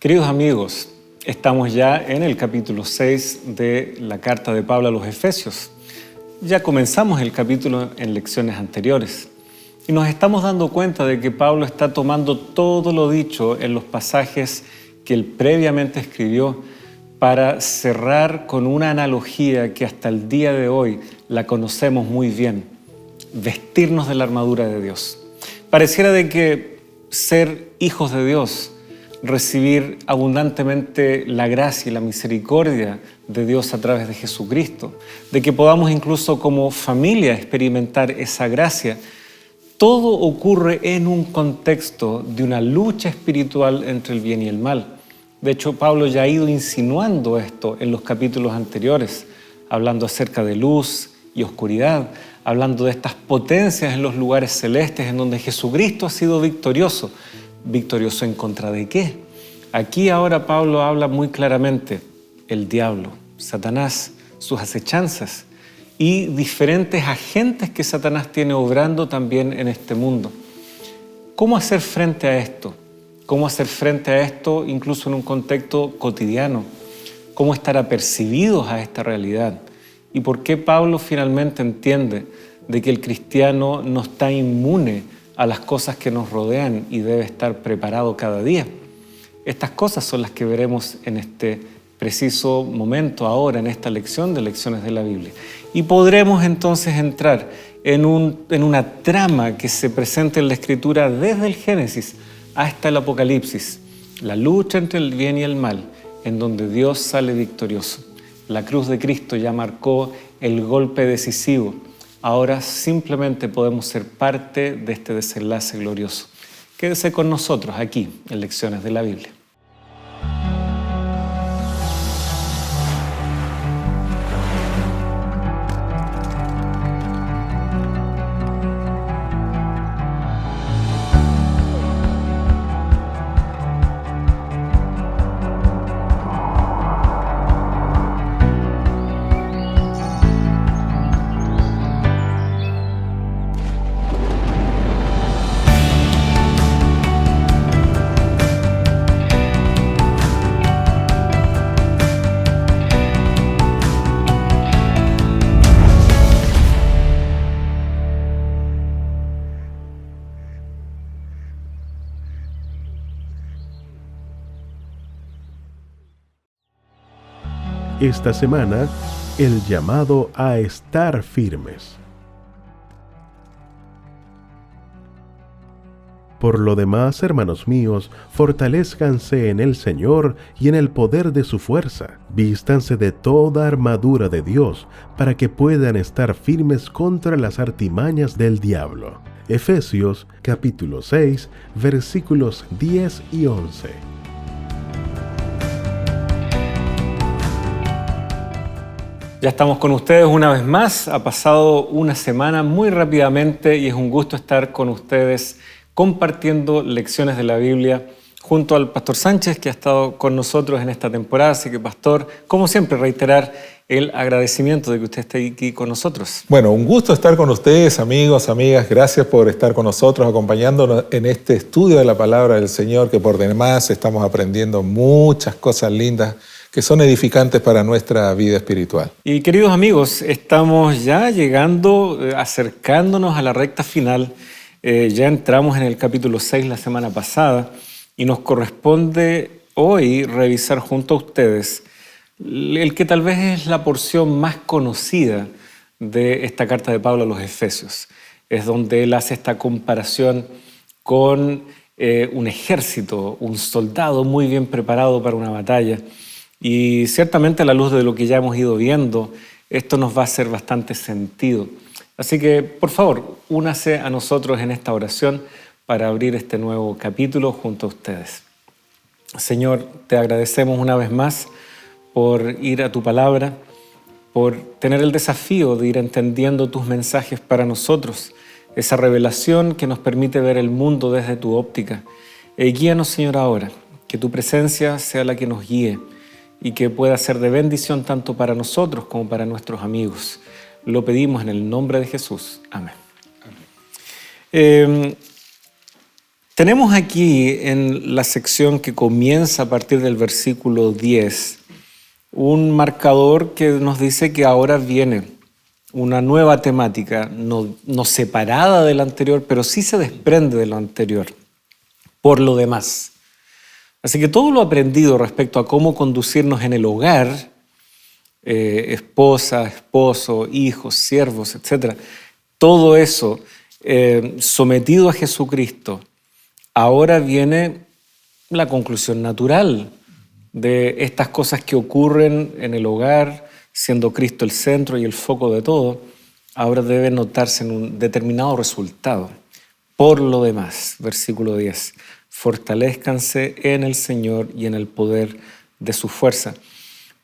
Queridos amigos, estamos ya en el capítulo 6 de la carta de Pablo a los Efesios. Ya comenzamos el capítulo en lecciones anteriores y nos estamos dando cuenta de que Pablo está tomando todo lo dicho en los pasajes que él previamente escribió para cerrar con una analogía que hasta el día de hoy la conocemos muy bien: vestirnos de la armadura de Dios. Pareciera de que ser hijos de Dios, recibir abundantemente la gracia y la misericordia de Dios a través de Jesucristo, de que podamos incluso como familia experimentar esa gracia, todo ocurre en un contexto de una lucha espiritual entre el bien y el mal. De hecho, Pablo ya ha ido insinuando esto en los capítulos anteriores, hablando acerca de luz y oscuridad, hablando de estas potencias en los lugares celestes en donde Jesucristo ha sido victorioso. ¿Victorioso en contra de qué? Aquí ahora Pablo habla muy claramente: el diablo, Satanás, sus acechanzas y diferentes agentes que Satanás tiene obrando también en este mundo. ¿Cómo hacer frente a esto? ¿Cómo hacer frente a esto incluso en un contexto cotidiano? ¿Cómo estar apercibidos a esta realidad? ¿Y por qué Pablo finalmente entiende de que el cristiano no está inmune a las cosas que nos rodean y debe estar preparado cada día? Estas cosas son las que veremos en este preciso momento, ahora en esta lección de lecciones de la Biblia. Y podremos entonces entrar en una trama que se presenta en la Escritura desde el Génesis hasta el Apocalipsis, la lucha entre el bien y el mal, en donde Dios sale victorioso. La cruz de Cristo ya marcó el golpe decisivo. Ahora simplemente podemos ser parte de este desenlace glorioso. Quédese con nosotros aquí en Lecciones de la Biblia. Esta semana, el llamado a estar firmes. Por lo demás, hermanos míos, fortalézcanse en el Señor y en el poder de su fuerza. Vístanse de toda armadura de Dios, para que puedan estar firmes contra las artimañas del diablo. Efesios capítulo 6, versículos 10 y 11. Ya estamos con ustedes una vez más. Ha pasado una semana muy rápidamente y es un gusto estar con ustedes compartiendo lecciones de la Biblia junto al Pastor Sánchez, que ha estado con nosotros en esta temporada. Así que, Pastor, como siempre, reiterar el agradecimiento de que usted esté aquí con nosotros. Bueno, un gusto estar con ustedes, amigos, amigas. Gracias por estar con nosotros, acompañándonos en este estudio de la Palabra del Señor, que por demás estamos aprendiendo muchas cosas lindas que son edificantes para nuestra vida espiritual. Y queridos amigos, estamos ya llegando, acercándonos a la recta final. Ya entramos en el capítulo 6 la semana pasada y nos corresponde hoy revisar junto a ustedes el que tal vez es la porción más conocida de esta carta de Pablo a los Efesios. Es donde él hace esta comparación con un ejército, un soldado muy bien preparado para una batalla. Y ciertamente a la luz de lo que ya hemos ido viendo, esto nos va a hacer bastante sentido. Así que, por favor, únase a nosotros en esta oración para abrir este nuevo capítulo junto a ustedes. Señor, te agradecemos una vez más por ir a tu palabra, por tener el desafío de ir entendiendo tus mensajes para nosotros, esa revelación que nos permite ver el mundo desde tu óptica. Guíanos, Señor, ahora, que tu presencia sea la que nos guíe y que pueda ser de bendición tanto para nosotros como para nuestros amigos. Lo pedimos en el nombre de Jesús. Amén. Tenemos aquí en la sección que comienza a partir del versículo 10 un marcador que nos dice que ahora viene una nueva temática, no separada de la anterior, pero sí se desprende de lo anterior, por lo demás. Así que todo lo aprendido respecto a cómo conducirnos en el hogar, esposa, esposo, hijos, siervos, etc., todo eso sometido a Jesucristo, ahora viene la conclusión natural de estas cosas que ocurren en el hogar, siendo Cristo el centro y el foco de todo, ahora debe notarse en un determinado resultado. Por lo demás, versículo 10, fortalezcanse en el Señor y en el poder de su fuerza.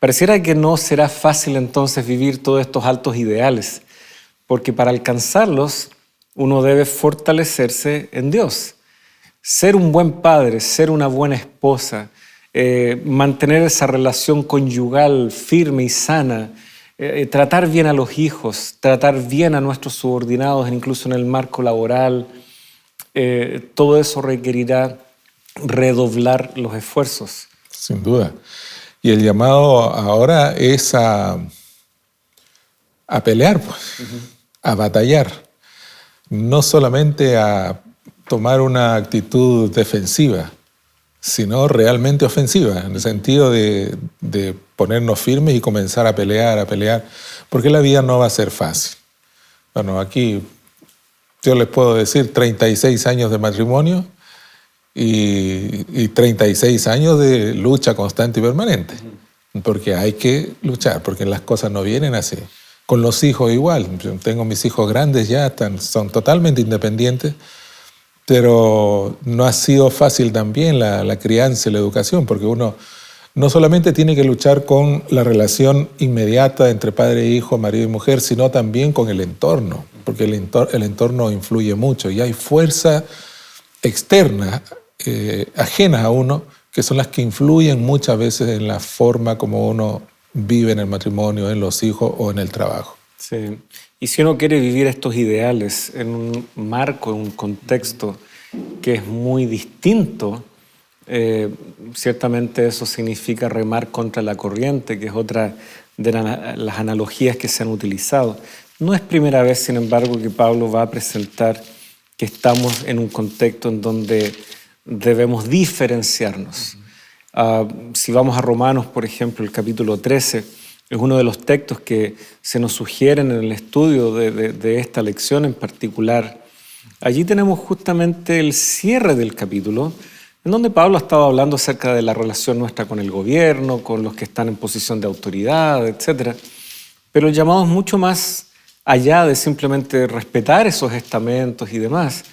Pareciera que no será fácil entonces vivir todos estos altos ideales, porque para alcanzarlos uno debe fortalecerse en Dios. Ser un buen padre, ser una buena esposa, mantener esa relación conyugal firme y sana, tratar bien a los hijos, tratar bien a nuestros subordinados, incluso en el marco laboral, todo eso requerirá redoblar los esfuerzos. Sin duda. Y el llamado ahora es a pelear, pues, a batallar, no solamente a tomar una actitud defensiva, sino realmente ofensiva, en el sentido de ponernos firmes y comenzar a pelear, porque la vida no va a ser fácil. Bueno, aquí yo les puedo decir 36 años de matrimonio y 36 años de lucha constante y permanente, porque hay que luchar, porque las cosas no vienen así. Con los hijos igual, yo tengo mis hijos grandes ya, son totalmente independientes, pero no ha sido fácil también la crianza y la educación, porque uno no solamente tiene que luchar con la relación inmediata entre padre e hijo, marido y mujer, sino también con el entorno, porque el entorno influye mucho y hay fuerzas externas, ajenas a uno, que son las que influyen muchas veces en la forma como uno vive en el matrimonio, en los hijos o en el trabajo. Sí. Y si uno quiere vivir estos ideales en un marco, en un contexto que es muy distinto, ciertamente eso significa remar contra la corriente, que es otra de las analogías que se han utilizado. No es primera vez, sin embargo, que Pablo va a presentar que estamos en un contexto en donde debemos diferenciarnos. Si vamos a Romanos, por ejemplo, el capítulo 13, es uno de los textos que se nos sugieren en el estudio de esta lección en particular. Allí tenemos justamente el cierre del capítulo, en donde Pablo estaba hablando acerca de la relación nuestra con el gobierno, con los que están en posición de autoridad, etc. Pero el llamado es mucho más allá de simplemente respetar esos estamentos y demás.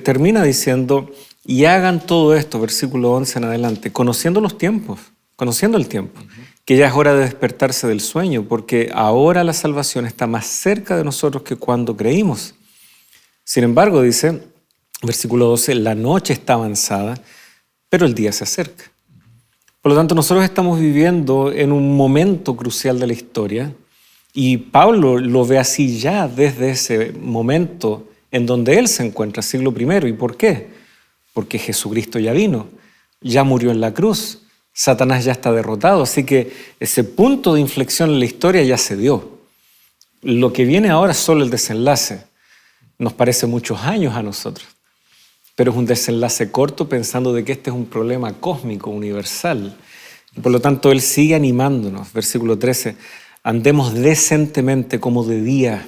Termina diciendo, y hagan todo esto, versículo 11 en adelante, conociendo los tiempos, conociendo el tiempo, que ya es hora de despertarse del sueño, porque ahora la salvación está más cerca de nosotros que cuando creímos. Sin embargo, dice, versículo 12, la noche está avanzada, pero el día se acerca. Por lo tanto, nosotros estamos viviendo en un momento crucial de la historia, y Pablo lo ve así ya desde ese momento en donde él se encuentra, siglo I. ¿Y por qué? Porque Jesucristo ya vino, ya murió en la cruz, Satanás ya está derrotado, así que ese punto de inflexión en la historia ya se dio. Lo que viene ahora es solo el desenlace. Nos parece muchos años a nosotros, pero es un desenlace corto pensando de que este es un problema cósmico, universal. Y por lo tanto, él sigue animándonos. Versículo 13, andemos decentemente como de día,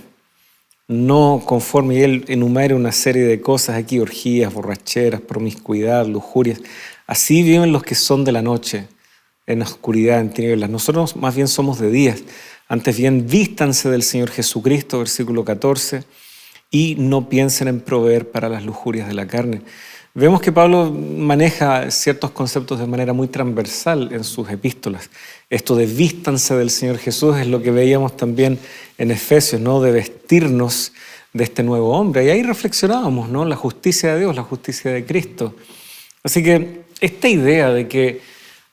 no conforme, y él enumera una serie de cosas aquí, orgías, borracheras, promiscuidad, lujurias. Así viven los que son de la noche, en la oscuridad, en tinieblas. Nosotros más bien somos de día. Antes bien, vístanse del Señor Jesucristo, versículo 14, y no piensen en proveer para las lujurias de la carne. Vemos que Pablo maneja ciertos conceptos de manera muy transversal en sus epístolas. Esto de vístanse del Señor Jesús es lo que veíamos también en Efesios, ¿no? De vestirnos de este nuevo hombre. Y ahí reflexionábamos, ¿no? La justicia de Dios, la justicia de Cristo. Así que esta idea de que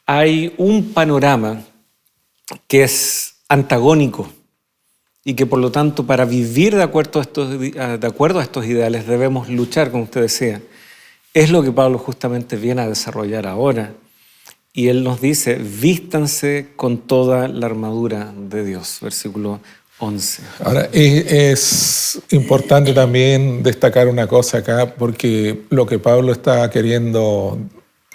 hay un panorama que es antagónico y que por lo tanto para vivir de acuerdo a estos ideales debemos luchar, como usted decía, es lo que Pablo justamente viene a desarrollar ahora. Y él nos dice, vístanse con toda la armadura de Dios, versículo 11. Ahora, es importante también destacar una cosa acá, porque lo que Pablo está queriendo,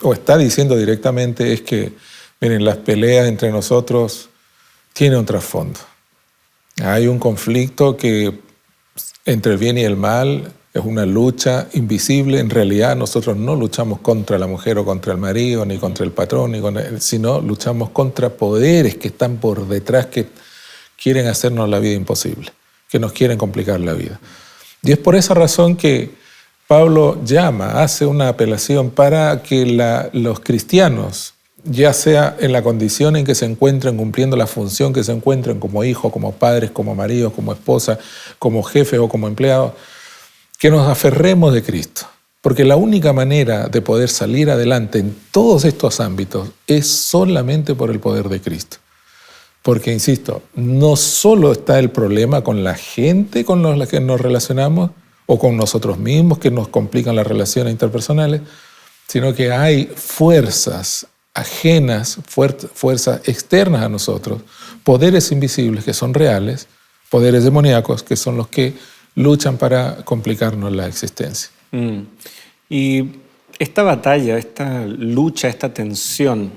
o está diciendo directamente, es que, miren, las peleas entre nosotros tienen un trasfondo. Hay un conflicto que entre el bien y el mal es una lucha invisible. En realidad nosotros no luchamos contra la mujer o contra el marido, ni contra el patrón, sino luchamos contra poderes que están por detrás, que quieren hacernos la vida imposible, que nos quieren complicar la vida. Y es por esa razón que Pablo hace una apelación para que los cristianos, ya sea en la condición en que se encuentren cumpliendo la función que se encuentren como hijos, como padres, como maridos, como esposa, como jefes o como empleados, que nos aferremos de Cristo. Porque la única manera de poder salir adelante en todos estos ámbitos es solamente por el poder de Cristo. Porque, insisto, no solo está el problema con la gente con la que nos relacionamos o con nosotros mismos que nos complican las relaciones interpersonales, sino que hay fuerzas ajenas, fuerzas externas a nosotros, poderes invisibles que son reales, poderes demoníacos que son los que luchan para complicarnos la existencia. Y esta batalla, esta lucha, esta tensión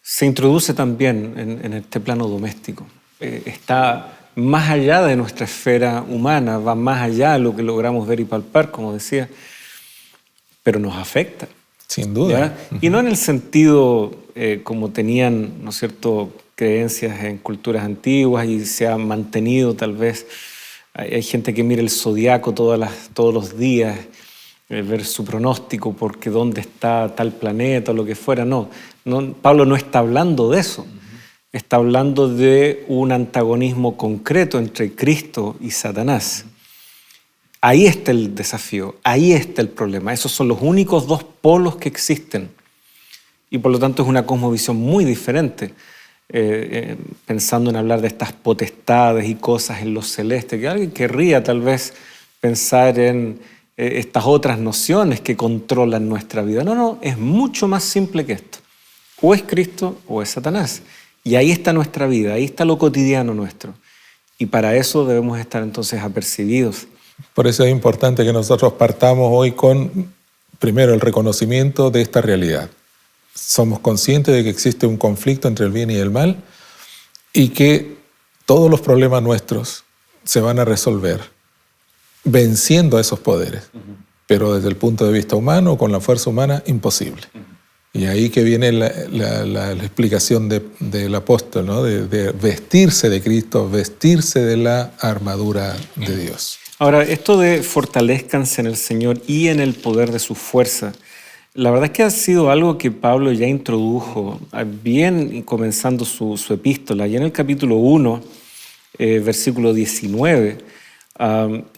se introduce también en este plano doméstico. Está más allá de nuestra esfera humana, va más allá de lo que logramos ver y palpar, como decía, pero nos afecta. Sin duda. ¿Ya? Y no en el sentido como tenían, ¿no es cierto?, creencias en culturas antiguas y se ha mantenido tal vez. Hay gente que mira el zodiaco todos los días, ver su pronóstico porque dónde está tal planeta o lo que fuera. No, Pablo no está hablando de eso. Está hablando de un antagonismo concreto entre Cristo y Satanás. Ahí está el desafío, ahí está el problema. Esos son los únicos dos polos que existen. Y por lo tanto es una cosmovisión muy diferente. Pensando en hablar de estas potestades y cosas en lo celeste, que alguien querría tal vez pensar en estas otras nociones que controlan nuestra vida. No, es mucho más simple que esto. O es Cristo o es Satanás. Y ahí está nuestra vida, ahí está lo cotidiano nuestro. Y para eso debemos estar entonces apercibidos. Por eso es importante que nosotros partamos hoy con, primero, el reconocimiento de esta realidad. Somos conscientes de que existe un conflicto entre el bien y el mal y que todos los problemas nuestros se van a resolver venciendo a esos poderes, pero desde el punto de vista humano, con la fuerza humana, imposible. Y ahí que viene la explicación del apóstol, ¿no? de vestirse de Cristo, vestirse de la armadura de Dios. Ahora, esto de fortalezcanse en el Señor y en el poder de su fuerza, la verdad es que ha sido algo que Pablo ya introdujo bien comenzando su epístola. Ya en el capítulo 1, versículo 19,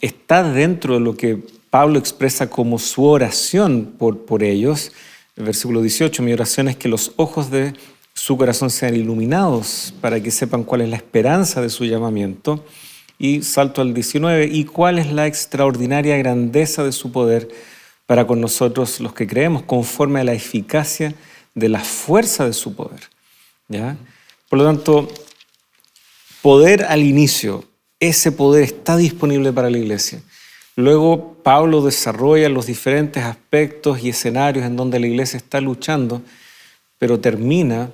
está dentro de lo que Pablo expresa como su oración por ellos. El versículo 18, mi oración es que los ojos de su corazón sean iluminados para que sepan cuál es la esperanza de su llamamiento. Y salto al 19, y cuál es la extraordinaria grandeza de su poder para con nosotros los que creemos, conforme a la eficacia de la fuerza de su poder. ¿Ya? Por lo tanto, poder al inicio, ese poder está disponible para la iglesia. Luego Pablo desarrolla los diferentes aspectos y escenarios en donde la iglesia está luchando, pero termina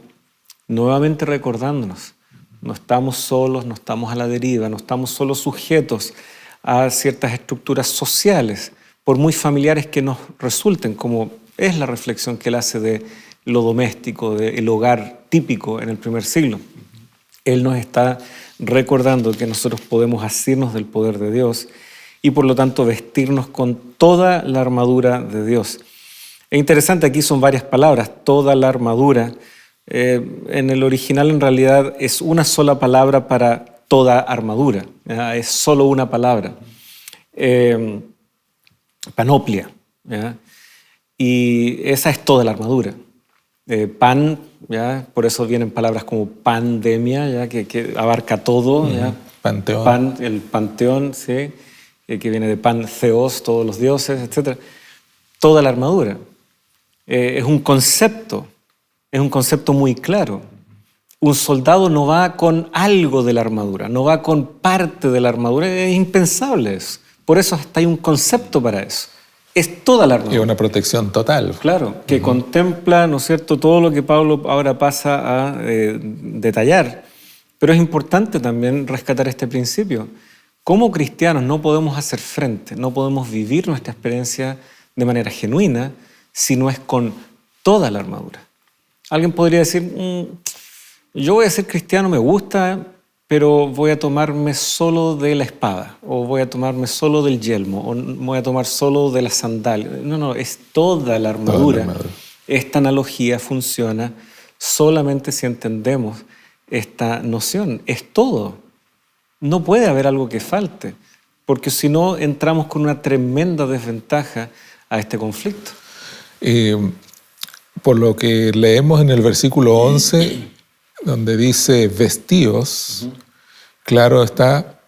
nuevamente recordándonos. No estamos solos, no estamos a la deriva, no estamos solo sujetos a ciertas estructuras sociales, por muy familiares que nos resulten, como es la reflexión que él hace de lo doméstico, del hogar típico en el primer siglo. Él nos está recordando que nosotros podemos asirnos del poder de Dios y por lo tanto vestirnos con toda la armadura de Dios. Es interesante, aquí son varias palabras, toda la armadura. En el original en realidad es una sola palabra para toda armadura, ¿ya? Es solo una palabra. Panoplia, ¿ya? Y esa es toda la armadura. Pan, ¿ya? Por eso vienen palabras como pandemia, ¿ya? Que abarca todo. ¿Ya? Panteón. El panteón, ¿sí? Que viene de pan, theos, todos los dioses, etc. toda la armadura. Es un concepto muy claro. Un soldado no va con algo de la armadura, no va con parte de la armadura, es impensable eso. Por eso hasta hay un concepto para eso. Es toda la armadura. Y una protección total. Claro, que contempla, ¿no es cierto?, todo lo que Pablo ahora pasa a detallar. Pero es importante también rescatar este principio. Como cristianos no podemos hacer frente, no podemos vivir nuestra experiencia de manera genuina si no es con toda la armadura. Alguien podría decir, yo voy a ser cristiano, me gusta, pero voy a tomarme solo de la espada, o voy a tomarme solo del yelmo, o voy a tomar solo de la sandalia. No, es toda la armadura. Esta analogía funciona solamente si entendemos esta noción. Es todo. No puede haber algo que falte, porque si no entramos con una tremenda desventaja a este conflicto. Por lo que leemos en el versículo 11, donde dice vestíos, claro está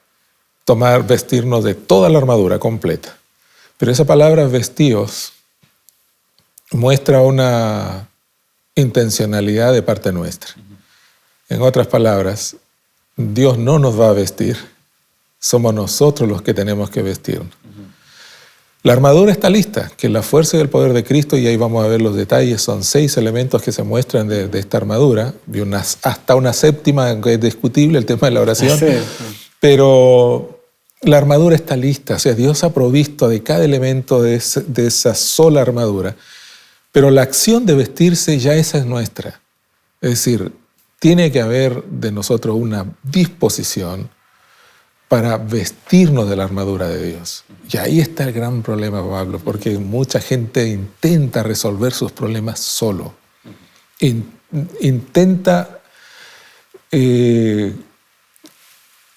vestirnos de toda la armadura completa. Pero esa palabra vestíos muestra una intencionalidad de parte nuestra. En otras palabras, Dios no nos va a vestir, somos nosotros los que tenemos que vestirnos. La armadura está lista, que la fuerza y el poder de Cristo, y ahí vamos a ver los detalles, son 6 elementos que se muestran de esta armadura, hasta una séptima que es discutible, el tema de la oración, sí. Pero la armadura está lista, o sea, Dios ha provisto de cada elemento de esa sola armadura, pero la acción de vestirse ya esa es nuestra, es decir, tiene que haber de nosotros una disposición para vestirnos de la armadura de Dios. Y ahí está el gran problema, Pablo, porque mucha gente intenta resolver sus problemas solo. Intenta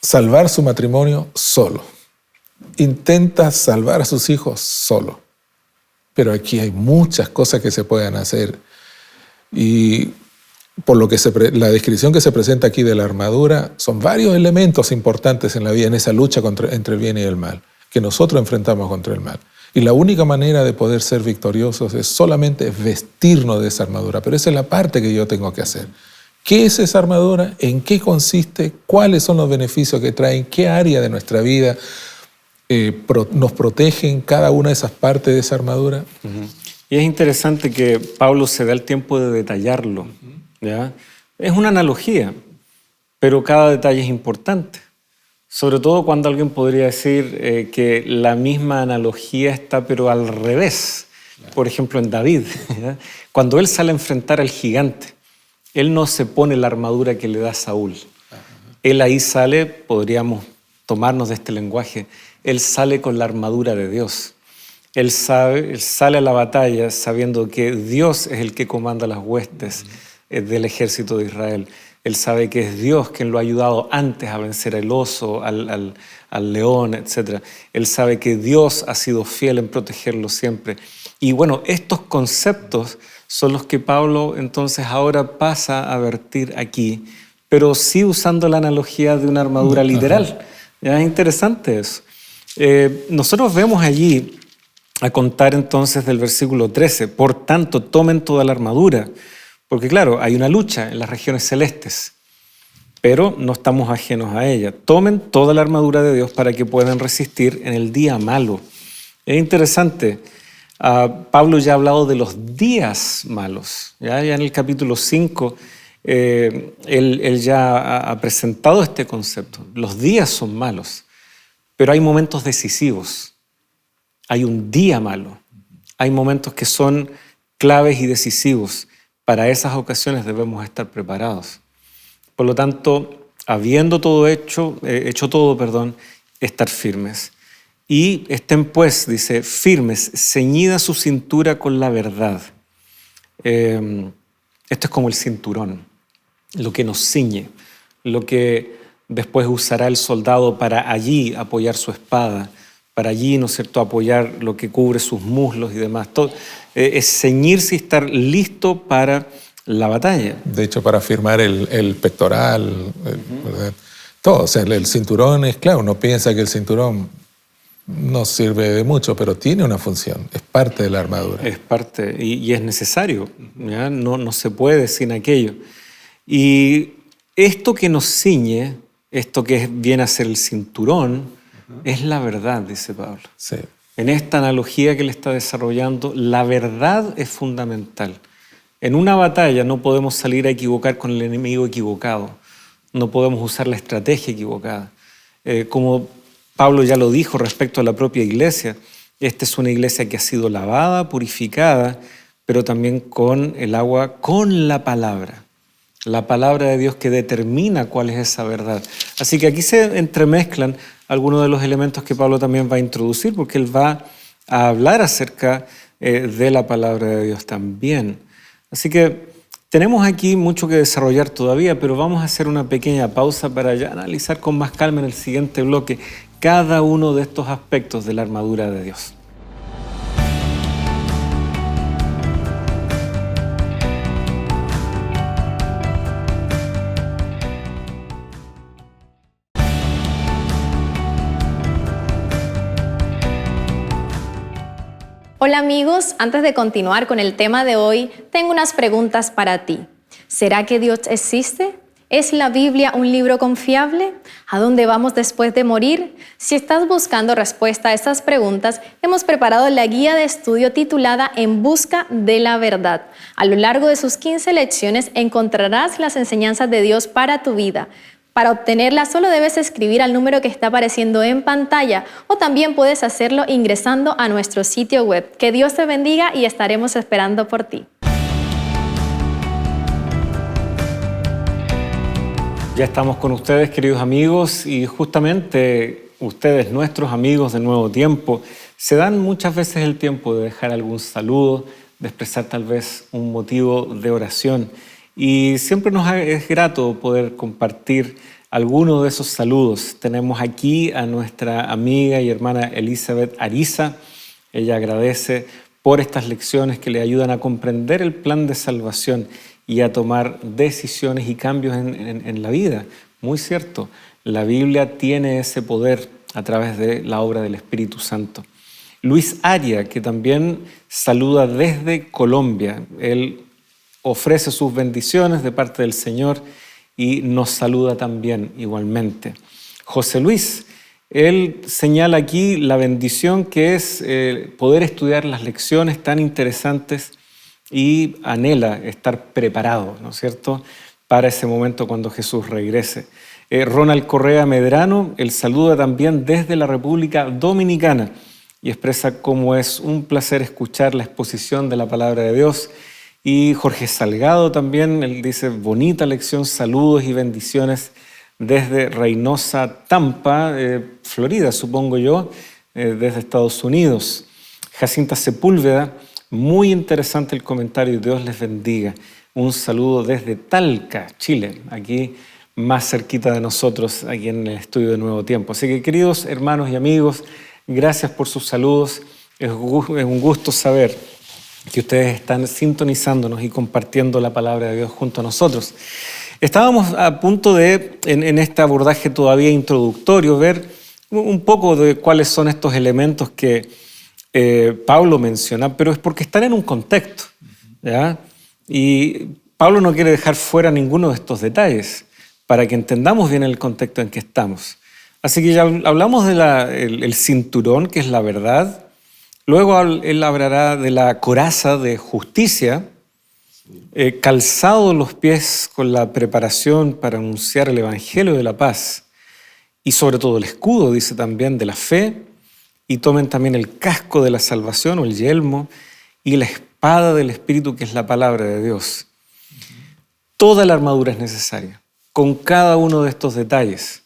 salvar su matrimonio solo. Intenta salvar a sus hijos solo. Pero aquí hay muchas cosas que se pueden hacer. Y por lo que la descripción que se presenta aquí de la armadura, son varios elementos importantes en la vida, en esa lucha entre el bien y el mal, que nosotros enfrentamos contra el mal. Y la única manera de poder ser victoriosos es solamente vestirnos de esa armadura. Pero esa es la parte que yo tengo que hacer. ¿Qué es esa armadura? ¿En qué consiste? ¿Cuáles son los beneficios que traen? ¿Qué área de nuestra vida nos protegen cada una de esas partes de esa armadura? Y es interesante que Pablo se da el tiempo de detallarlo. ¿Ya? Es una analogía, pero cada detalle es importante. Sobre todo cuando alguien podría decir que la misma analogía está pero al revés. Por ejemplo, en David, ¿ya? Cuando él sale a enfrentar al gigante, él no se pone la armadura que le da Saúl. Él ahí sale, podríamos tomarnos de este lenguaje, él sale con la armadura de Dios. Él sale a la batalla sabiendo que Dios es el que comanda las huestes del ejército de Israel. Él sabe que es Dios quien lo ha ayudado antes a vencer al oso, al león, etc. Él sabe que Dios ha sido fiel en protegerlo siempre. Y bueno, estos conceptos son los que Pablo entonces ahora pasa a vertir aquí, pero sí usando la analogía de una armadura literal. Ya es interesante eso. Nosotros vemos allí, a contar entonces del versículo 13, por tanto tomen toda la armadura, porque claro, hay una lucha en las regiones celestes, pero no estamos ajenos a ella. Tomen toda la armadura de Dios para que puedan resistir en el día malo. Es interesante, Pablo ya ha hablado de los días malos. Ya en el capítulo 5, él ya ha presentado este concepto. Los días son malos, pero hay momentos decisivos. Hay un día malo. Hay momentos que son claves y decisivos. Para esas ocasiones debemos estar preparados. Por lo tanto, habiendo hecho todo, estar firmes. Y estén pues, dice, firmes, ceñida su cintura con la verdad. Esto es como el cinturón, lo que nos ciñe, lo que después usará el soldado para allí apoyar su espada, para allí, ¿no es cierto?, apoyar lo que cubre sus muslos y demás. Todo, es ceñirse y estar listo para la batalla. De hecho, para firmar el pectoral, ¿verdad? Todo, o sea, el cinturón es claro, uno piensa que el cinturón no sirve de mucho, pero tiene una función, es parte de la armadura. Es parte y es necesario, ¿ya? No se puede sin aquello. Y esto que nos ciñe, esto que viene a ser el cinturón, es la verdad, dice Pablo. Sí. En esta analogía que le está desarrollando, la verdad es fundamental. En una batalla no podemos salir a equivocar con el enemigo equivocado. No podemos usar la estrategia equivocada. Como Pablo ya lo dijo respecto a la propia iglesia, esta es una iglesia que ha sido lavada, purificada, pero también con el agua, con la palabra de Dios que determina cuál es esa verdad. Así que aquí se entremezclan algunos de los elementos que Pablo también va a introducir, porque él va a hablar acerca de la palabra de Dios también. Así que tenemos aquí mucho que desarrollar todavía, pero vamos a hacer una pequeña pausa para ya analizar con más calma en el siguiente bloque cada uno de estos aspectos de la armadura de Dios. Hola amigos, antes de continuar con el tema de hoy, tengo unas preguntas para ti. ¿Será que Dios existe? ¿Es la Biblia un libro confiable? ¿A dónde vamos después de morir? Si estás buscando respuesta a estas preguntas, hemos preparado la guía de estudio titulada En busca de la verdad. A lo largo de sus 15 lecciones encontrarás las enseñanzas de Dios para tu vida. Para obtenerla solo debes escribir al número que está apareciendo en pantalla o también puedes hacerlo ingresando a nuestro sitio web. Que Dios te bendiga y estaremos esperando por ti. Ya estamos con ustedes, queridos amigos, y justamente ustedes, nuestros amigos de Nuevo Tiempo, se dan muchas veces el tiempo de dejar algún saludo, de expresar tal vez un motivo de oración. Y siempre es grato poder compartir algunos de esos saludos. Tenemos aquí a nuestra amiga y hermana Elizabeth Ariza. Ella agradece por estas lecciones que le ayudan a comprender el plan de salvación y a tomar decisiones y cambios en la vida. Muy cierto, la Biblia tiene ese poder a través de la obra del Espíritu Santo. Luis Aria, que también saluda desde Colombia. Él ofrece sus bendiciones de parte del Señor y nos saluda también igualmente. José Luis, él señala aquí la bendición que es poder estudiar las lecciones tan interesantes y anhela estar preparado, ¿no es cierto?, para ese momento cuando Jesús regrese. Ronald Correa Medrano, él saluda también desde la República Dominicana y expresa cómo es un placer escuchar la exposición de la palabra de Dios. Y Jorge Salgado también, él dice, bonita lección, saludos y bendiciones desde Reynosa, Tampa, Florida, supongo yo, desde Estados Unidos. Jacinta Sepúlveda, muy interesante el comentario, Dios les bendiga. Un saludo desde Talca, Chile, aquí más cerquita de nosotros, aquí en el estudio de Nuevo Tiempo. Así que, queridos hermanos y amigos, gracias por sus saludos. Es un gusto saber que ustedes están sintonizándonos y compartiendo la palabra de Dios junto a nosotros. Estábamos a punto de, en este abordaje todavía introductorio, ver un poco de cuáles son estos elementos que Pablo menciona, pero es porque están en un contexto, ¿ya? Y Pablo no quiere dejar fuera ninguno de estos detalles para que entendamos bien el contexto en que estamos. Así que ya hablamos del cinturón, que es la verdad. Luego él hablará de la coraza de justicia, calzado los pies con la preparación para anunciar el evangelio de la paz y sobre todo el escudo, dice también, de la fe, y tomen también el casco de la salvación o el yelmo y la espada del Espíritu, que es la palabra de Dios. Toda la armadura es necesaria, con cada uno de estos detalles,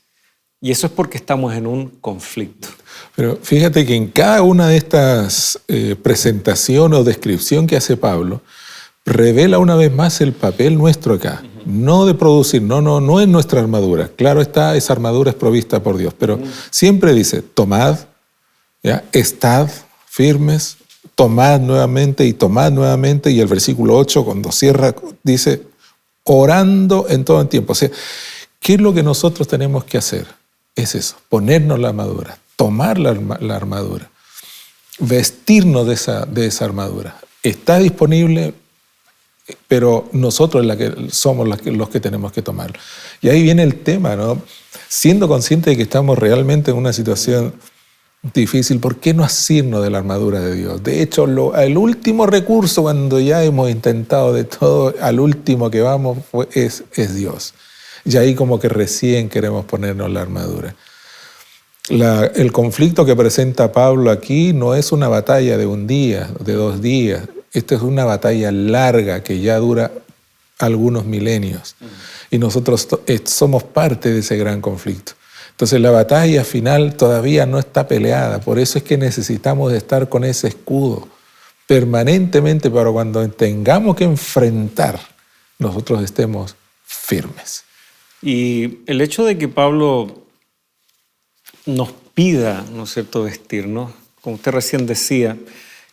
y eso es porque estamos en un conflicto. Pero fíjate que en cada una de estas presentación o descripción que hace Pablo, revela una vez más el papel nuestro acá. No de producir, no es nuestra armadura. Claro está, esa armadura es provista por Dios, pero siempre dice, tomad, ¿ya? Estad firmes, tomad nuevamente, y el versículo 8, cuando cierra, dice, orando en todo el tiempo. O sea, ¿qué es lo que nosotros tenemos que hacer? Es eso, ponernos la armadura, tomar la armadura, vestirnos de esa armadura. Está disponible, pero nosotros somos los que tenemos que tomarlo. Y ahí viene el tema, ¿no? Siendo conscientes de que estamos realmente en una situación difícil, ¿por qué no asirnos de la armadura de Dios? De hecho, el último recurso, cuando ya hemos intentado de todo, al último que vamos es Dios. Y ahí como que recién queremos ponernos la armadura. El conflicto que presenta Pablo aquí no es una batalla de un día, de 2 días. Esta es una batalla larga que ya dura algunos milenios. Y nosotros somos parte de ese gran conflicto. Entonces la batalla final todavía no está peleada. Por eso es que necesitamos estar con ese escudo permanentemente para cuando tengamos que enfrentar, nosotros estemos firmes. Y el hecho de que Pablo nos pida, ¿no es cierto?, vestirnos, como usted recién decía,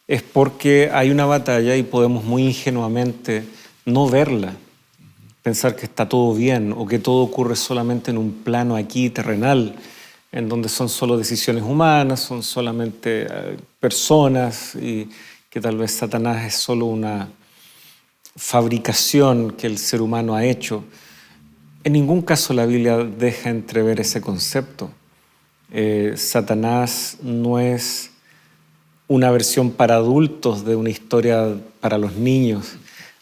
es porque hay una batalla y podemos muy ingenuamente no verla, pensar que está todo bien o que todo ocurre solamente en un plano aquí terrenal, en donde son solo decisiones humanas, son solamente personas y que tal vez Satanás es solo una fabricación que el ser humano ha hecho. En ningún caso la Biblia deja entrever ese concepto. Satanás no es una versión para adultos de una historia para los niños.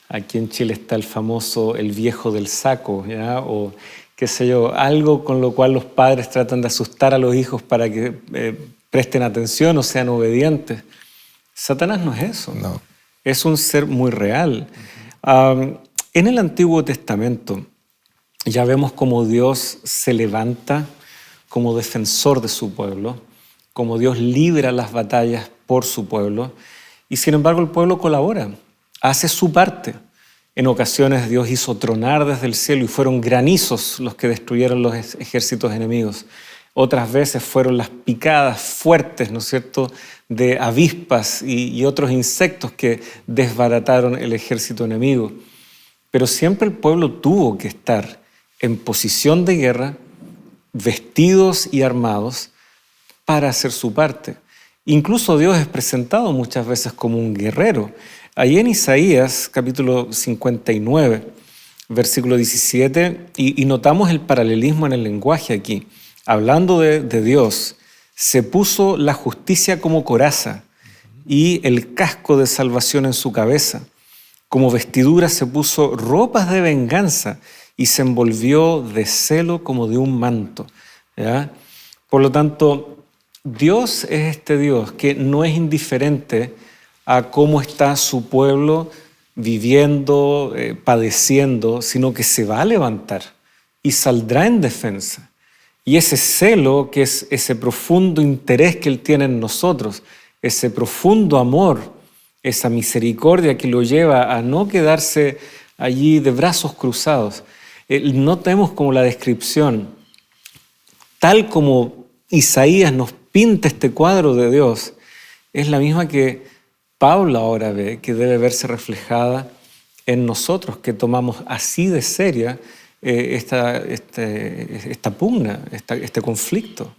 Aquí en Chile está el famoso El viejo del saco, ¿ya? O qué sé yo, algo con lo cual los padres tratan de asustar a los hijos para que presten atención o sean obedientes. Satanás no es eso. No. Es un ser muy real. En el Antiguo Testamento ya vemos cómo Dios se levanta como defensor de su pueblo, cómo Dios libra las batallas por su pueblo, y sin embargo el pueblo colabora, hace su parte. En ocasiones Dios hizo tronar desde el cielo y fueron granizos los que destruyeron los ejércitos enemigos. Otras veces fueron las picadas fuertes, ¿no es cierto?, de avispas y otros insectos que desbarataron el ejército enemigo. Pero siempre el pueblo tuvo que estar en posición de guerra, vestidos y armados para hacer su parte. Incluso Dios es presentado muchas veces como un guerrero. Ahí en Isaías, capítulo 59, versículo 17, y notamos el paralelismo en el lenguaje aquí. Hablando de Dios, se puso la justicia como coraza y el casco de salvación en su cabeza. Como vestidura se puso ropas de venganza y se envolvió de celo como de un manto, ¿ya? Por lo tanto, Dios es este Dios que no es indiferente a cómo está su pueblo viviendo, padeciendo, sino que se va a levantar y saldrá en defensa. Y ese celo, que es ese profundo interés que Él tiene en nosotros, ese profundo amor, esa misericordia que lo lleva a no quedarse allí de brazos cruzados. Notemos como la descripción, tal como Isaías nos pinta este cuadro de Dios, es la misma que Pablo ahora ve, que debe verse reflejada en nosotros, que tomamos así de seria esta pugna, este conflicto.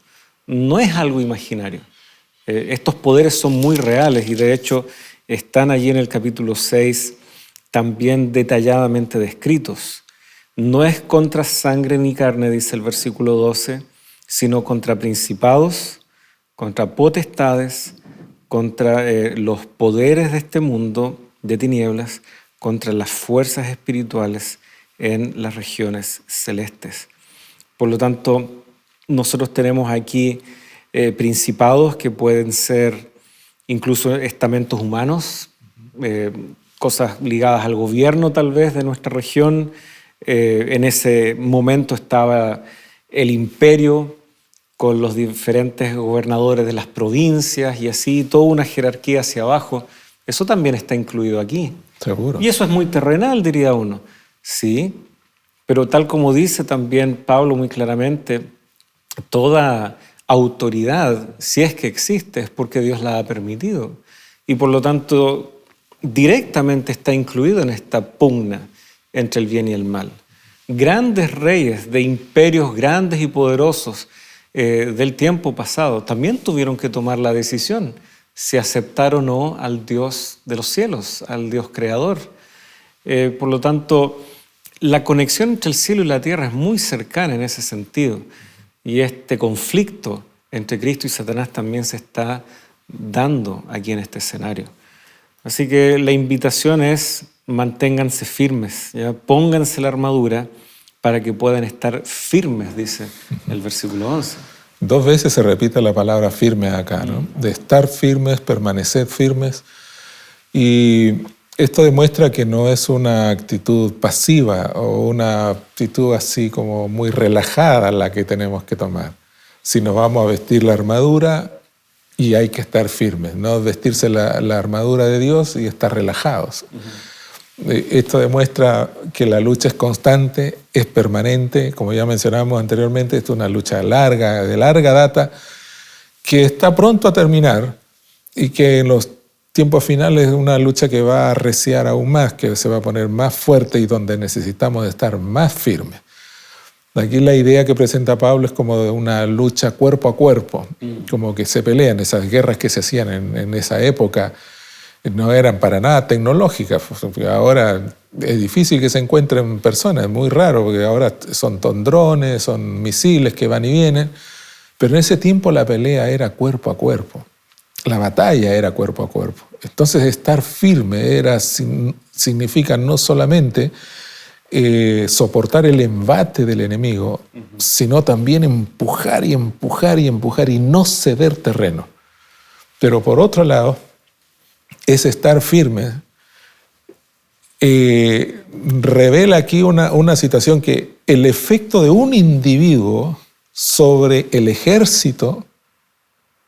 No es algo imaginario. Estos poderes son muy reales y de hecho están allí en el capítulo 6 también detalladamente descritos. No es contra sangre ni carne, dice el versículo 12, sino contra principados, contra potestades, contra los poderes de este mundo de tinieblas, contra las fuerzas espirituales en las regiones celestes. Por lo tanto, nosotros tenemos aquí principados que pueden ser incluso estamentos humanos, cosas ligadas al gobierno tal vez de nuestra región. En ese momento estaba el imperio con los diferentes gobernadores de las provincias y así, toda una jerarquía hacia abajo. Eso también está incluido aquí. Seguro. Y eso es muy terrenal, diría uno. Sí, pero tal como dice también Pablo muy claramente, toda autoridad, si es que existe, es porque Dios la ha permitido. Y por lo tanto, directamente está incluido en esta pugna entre el bien y el mal. Grandes reyes de imperios grandes y poderosos del tiempo pasado también tuvieron que tomar la decisión si aceptar o no al Dios de los cielos, al Dios creador. Por lo tanto, la conexión entre el cielo y la tierra es muy cercana en ese sentido. Y este conflicto entre Cristo y Satanás también se está dando aquí en este escenario. Así que la invitación es: manténganse firmes, ¿ya? Pónganse la armadura para que puedan estar firmes, dice el versículo 11. 2 veces se repite la palabra firme acá, ¿no? De estar firmes, permanecer firmes. Y esto demuestra que no es una actitud pasiva o una actitud así como muy relajada la que tenemos que tomar. Si nos vamos a vestir la armadura, y hay que estar firmes, no vestirse la armadura de Dios y estar relajados. Esto demuestra que la lucha es constante, es permanente. Como ya mencionamos anteriormente, esto es una lucha larga, de larga data, que está pronto a terminar y que en los tiempos finales es una lucha que va a arreciar aún más, que se va a poner más fuerte y donde necesitamos estar más firmes. Aquí la idea que presenta Pablo es como de una lucha cuerpo a cuerpo, como que se pelean. Esas guerras que se hacían en esa época no eran para nada tecnológicas. Ahora es difícil que se encuentren personas, es muy raro, porque ahora son drones, son misiles que van y vienen, pero en ese tiempo la pelea era cuerpo a cuerpo, la batalla era cuerpo a cuerpo. Entonces estar firme significa no solamente soportar el embate del enemigo, sino también empujar y empujar y empujar y no ceder terreno. Pero por otro lado, ese estar firme revela aquí una situación que el efecto de un individuo sobre el ejército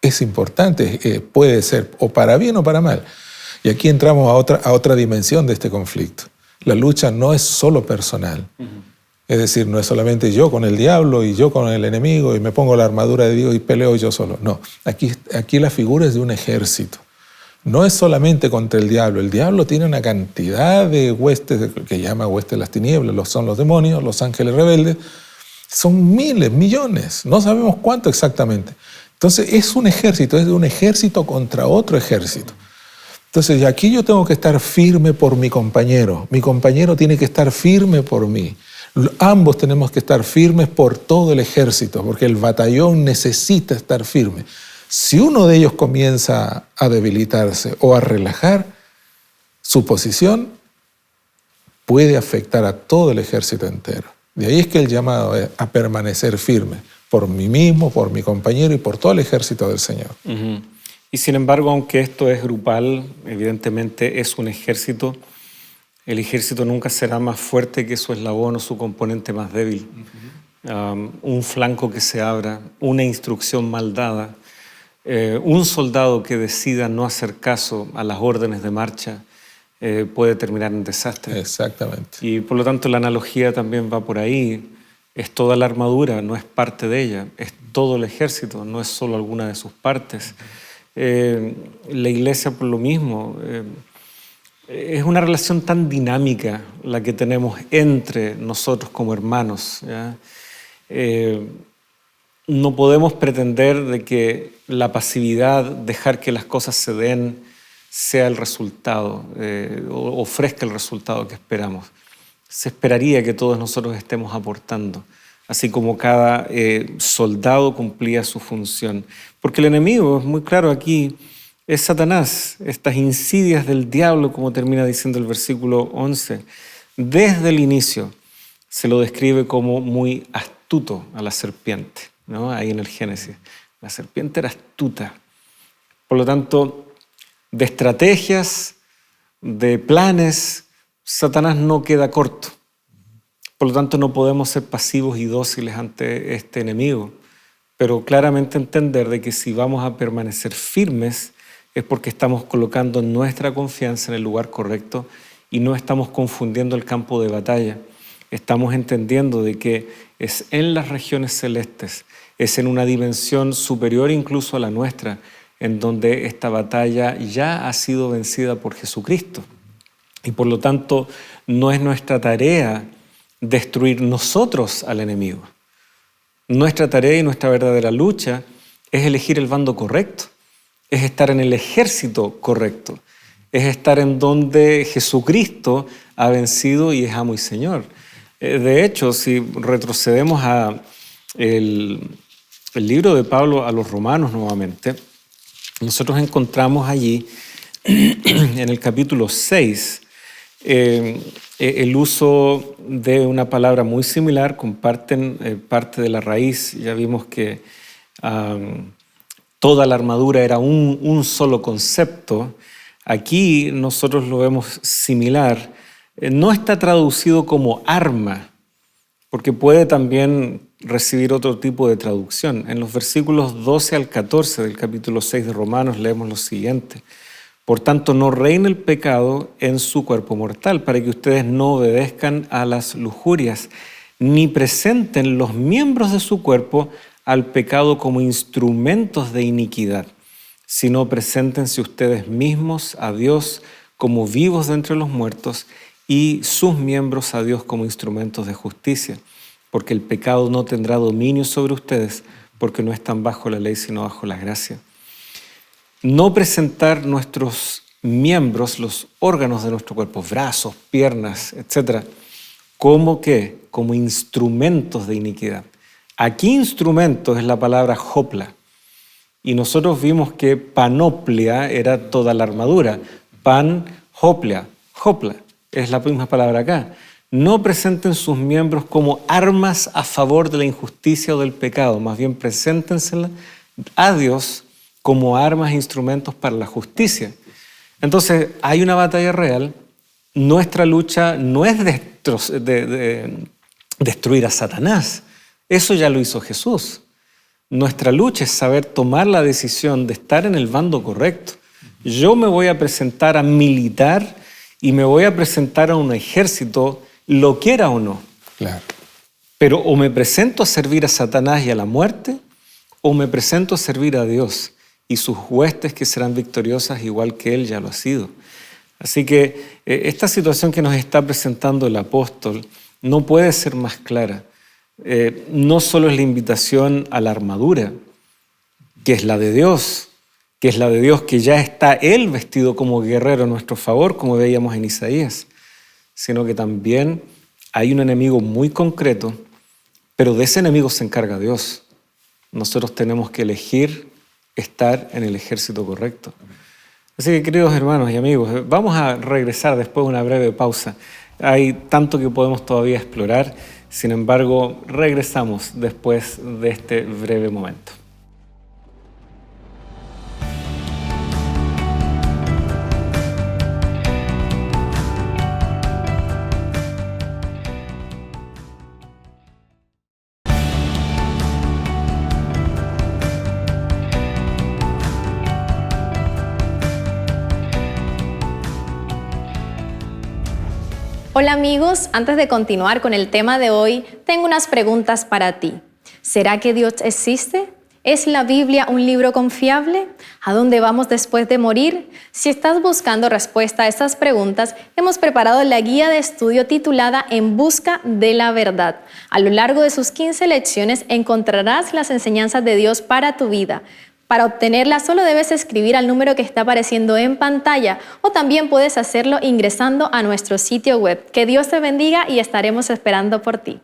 es importante, puede ser o para bien o para mal. Y aquí entramos a otra dimensión de este conflicto. La lucha no es solo personal. Es decir, no es solamente yo con el diablo y yo con el enemigo y me pongo la armadura de Dios y peleo yo solo. No, aquí la figura es de un ejército. No es solamente contra el diablo. El diablo tiene una cantidad de huestes, que llama huestes de las tinieblas, son los demonios, los ángeles rebeldes. Son miles, millones, no sabemos cuánto exactamente. Entonces es un ejército contra otro ejército. Entonces aquí yo tengo que estar firme por mi compañero tiene que estar firme por mí. Ambos tenemos que estar firmes por todo el ejército, porque el batallón necesita estar firme. Si uno de ellos comienza a debilitarse o a relajar su posición, puede afectar a todo el ejército entero. De ahí es que el llamado es a permanecer firme por mí mismo, por mi compañero y por todo el ejército del Señor. Y sin embargo, aunque esto es grupal, evidentemente es un ejército, el ejército nunca será más fuerte que su eslabón o su componente más débil. Un flanco que se abra, una instrucción mal dada, un soldado que decida no hacer caso a las órdenes de marcha puede terminar en desastre. Exactamente. Y por lo tanto la analogía también va por ahí. Es toda la armadura, no es parte de ella, es todo el ejército, no es solo alguna de sus partes. La iglesia por lo mismo, es una relación tan dinámica la que tenemos entre nosotros como hermanos, ¿ya? No podemos pretender de que la pasividad, dejar que las cosas se den, sea el resultado, o ofrezca el resultado que esperamos. Se esperaría que todos nosotros estemos aportando, así como cada soldado cumplía su función. Porque el enemigo, es muy claro aquí, es Satanás, estas insidias del diablo, como termina diciendo el versículo 11. Desde el inicio se lo describe como muy astuto a la serpiente, ¿no? Ahí en el Génesis. La serpiente era astuta. Por lo tanto, de estrategias, de planes, Satanás no queda corto. Por lo tanto, no podemos ser pasivos y dóciles ante este enemigo, pero claramente entender de que si vamos a permanecer firmes es porque estamos colocando nuestra confianza en el lugar correcto y no estamos confundiendo el campo de batalla. Estamos entendiendo de que es en las regiones celestes, es en una dimensión superior incluso a la nuestra, en donde esta batalla ya ha sido vencida por Jesucristo. Y por lo tanto, no es nuestra tarea destruir nosotros al enemigo. Nuestra tarea y nuestra verdadera lucha es elegir el bando correcto, es estar en el ejército correcto, es estar en donde Jesucristo ha vencido y es amo y Señor. De hecho, si retrocedemos a el libro de Pablo a los Romanos nuevamente, nosotros encontramos allí, en el capítulo 6, el uso de una palabra muy similar, comparten parte de la raíz. Ya vimos que toda la armadura era un solo concepto. Aquí nosotros lo vemos similar. No está traducido como arma, porque puede también recibir otro tipo de traducción. En los versículos 12 al 14 del capítulo 6 de Romanos leemos lo siguiente: por tanto, no reine el pecado en su cuerpo mortal, para que ustedes no obedezcan a las lujurias, ni presenten los miembros de su cuerpo al pecado como instrumentos de iniquidad, sino preséntense ustedes mismos a Dios como vivos de entre los muertos y sus miembros a Dios como instrumentos de justicia, porque el pecado no tendrá dominio sobre ustedes, porque no están bajo la ley, sino bajo la gracia. No presentar nuestros miembros, los órganos de nuestro cuerpo, brazos, piernas, etc., ¿como qué? Como instrumentos de iniquidad. Aquí instrumento es la palabra hopla. Y nosotros vimos que panoplia era toda la armadura. Pan, hopla, hopla, es la misma palabra acá. No presenten sus miembros como armas a favor de la injusticia o del pecado, más bien preséntensela a Dios como armas e instrumentos para la justicia. Entonces, hay una batalla real. Nuestra lucha no es destruir a Satanás. Eso ya lo hizo Jesús. Nuestra lucha es saber tomar la decisión de estar en el bando correcto. Yo me voy a presentar a militar y me voy a presentar a un ejército, lo quiera o no. Claro. Pero o me presento a servir a Satanás y a la muerte, o me presento a servir a Dios y sus huestes que serán victoriosas igual que Él ya lo ha sido. Así que esta situación que nos está presentando el apóstol no puede ser más clara. No solo es la invitación a la armadura, que es la de Dios, que ya está Él vestido como guerrero a nuestro favor, como veíamos en Isaías, sino que también hay un enemigo muy concreto, pero de ese enemigo se encarga Dios. Nosotros tenemos que elegir estar en el ejército correcto. Así que, queridos hermanos y amigos, vamos a regresar después de una breve pausa. Hay tanto que podemos todavía explorar, sin embargo, regresamos después de este breve momento. Hola amigos, antes de continuar con el tema de hoy, tengo unas preguntas para ti. ¿Será que Dios existe? ¿Es la Biblia un libro confiable? ¿A dónde vamos después de morir? Si estás buscando respuesta a estas preguntas, hemos preparado la guía de estudio titulada En busca de la verdad. A lo largo de sus 15 lecciones encontrarás las enseñanzas de Dios para tu vida. Para obtenerla solo debes escribir al número que está apareciendo en pantalla o también puedes hacerlo ingresando a nuestro sitio web. Que Dios te bendiga y estaremos esperando por ti.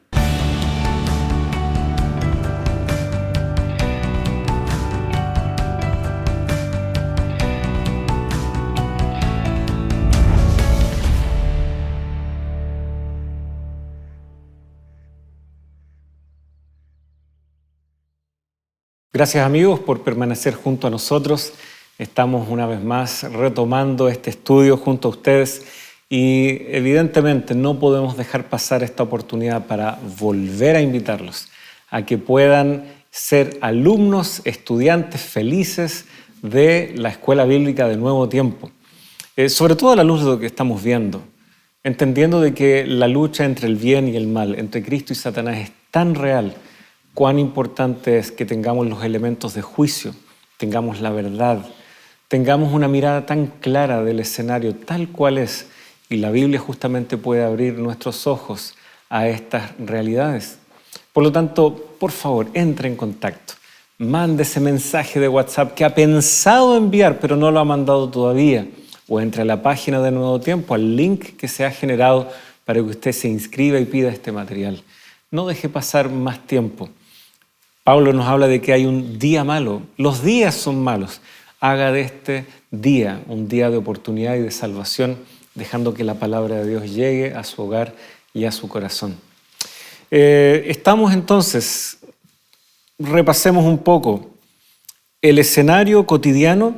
Gracias amigos por permanecer junto a nosotros. Estamos una vez más retomando este estudio junto a ustedes y evidentemente no podemos dejar pasar esta oportunidad para volver a invitarlos a que puedan ser alumnos, estudiantes felices de la Escuela Bíblica de Nuevo Tiempo. Sobre todo a la luz de lo que estamos viendo, entendiendo de que la lucha entre el bien y el mal, entre Cristo y Satanás es tan real. Cuán importante es que tengamos los elementos de juicio, tengamos la verdad, tengamos una mirada tan clara del escenario tal cual es, y la Biblia justamente puede abrir nuestros ojos a estas realidades. Por lo tanto, por favor, entre en contacto. Mande ese mensaje de WhatsApp que ha pensado enviar, pero no lo ha mandado todavía. O entre a la página de Nuevo Tiempo, al link que se ha generado para que usted se inscriba y pida este material. No deje pasar más tiempo. Pablo nos habla de que hay un día malo. Los días son malos. Haga de este día un día de oportunidad y de salvación, dejando que la palabra de Dios llegue a su hogar y a su corazón. Estamos entonces, repasemos un poco el escenario cotidiano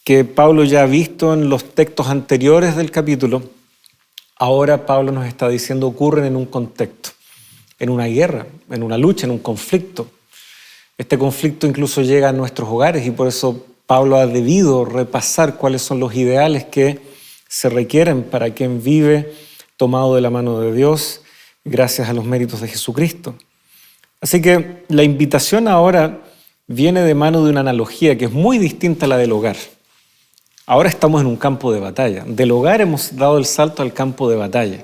que Pablo ya ha visto en los textos anteriores del capítulo. Ahora Pablo nos está diciendo ocurren en un contexto, en una guerra, en una lucha, en un conflicto. Este conflicto incluso llega a nuestros hogares y por eso Pablo ha debido repasar cuáles son los ideales que se requieren para quien vive tomado de la mano de Dios gracias a los méritos de Jesucristo. Así que la invitación ahora viene de mano de una analogía que es muy distinta a la del hogar. Ahora estamos en un campo de batalla. Del hogar hemos dado el salto al campo de batalla.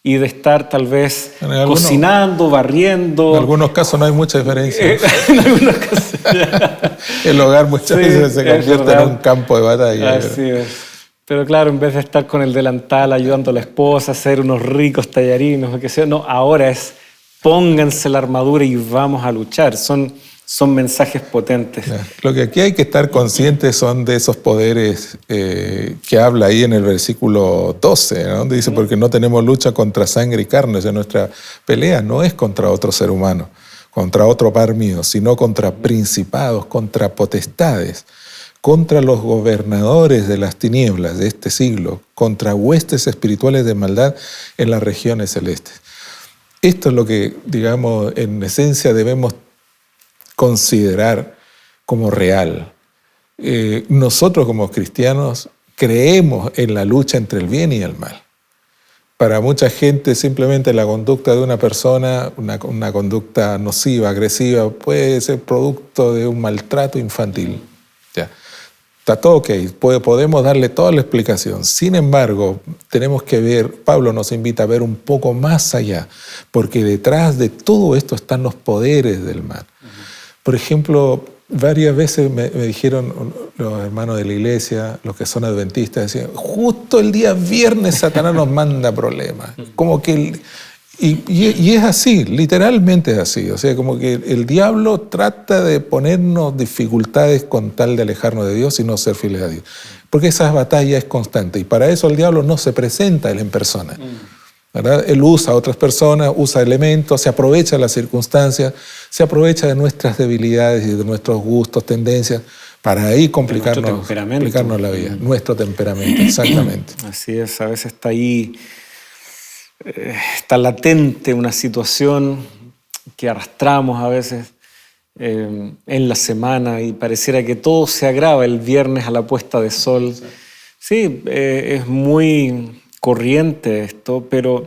Y de estar tal vez cocinando, barriendo. En algunos casos no hay mucha diferencia. En algunos casos ya. El hogar muchas veces se convierte en un campo de batalla. Así es. Pero claro, en vez de estar con el delantal ayudando a la esposa a hacer unos ricos tallarines o qué sea, no, ahora es pónganse la armadura y vamos a luchar. Son mensajes potentes. Lo que aquí hay que estar conscientes son de esos poderes que habla ahí en el versículo 12, ¿no? Donde dice, porque no tenemos lucha contra sangre y carne, o sea, nuestra pelea no es contra otro ser humano, contra otro par mío, sino contra principados, contra potestades, contra los gobernadores de las tinieblas de este siglo, contra huestes espirituales de maldad en las regiones celestes. Esto es lo que, digamos, en esencia debemos considerar como real. Nosotros como cristianos creemos en la lucha entre el bien y el mal. Para mucha gente simplemente la conducta de una persona, una conducta nociva, agresiva, puede ser producto de un maltrato infantil. Ya. Está todo ok, podemos darle toda la explicación. Sin embargo, tenemos que ver, Pablo nos invita a ver un poco más allá, porque detrás de todo esto están los poderes del mal. Por ejemplo, varias veces me dijeron los hermanos de la iglesia, los que son adventistas, decían, justo el día viernes Satanás nos manda problemas. Como que y es así, literalmente es así. O sea, como que el diablo trata de ponernos dificultades con tal de alejarnos de Dios y no ser fieles a Dios. Porque esa batalla es constante y para eso el diablo no se presenta él en persona. ¿Verdad? Él usa a otras personas, usa elementos, se aprovecha de las circunstancias, se aprovecha de nuestras debilidades y de nuestros gustos, tendencias, para ahí complicarnos la vida. Nuestro temperamento, exactamente. Así es, a veces está ahí, está latente una situación que arrastramos a veces en la semana y pareciera que todo se agrava el viernes a la puesta de sol. Sí, es muy corriente esto, pero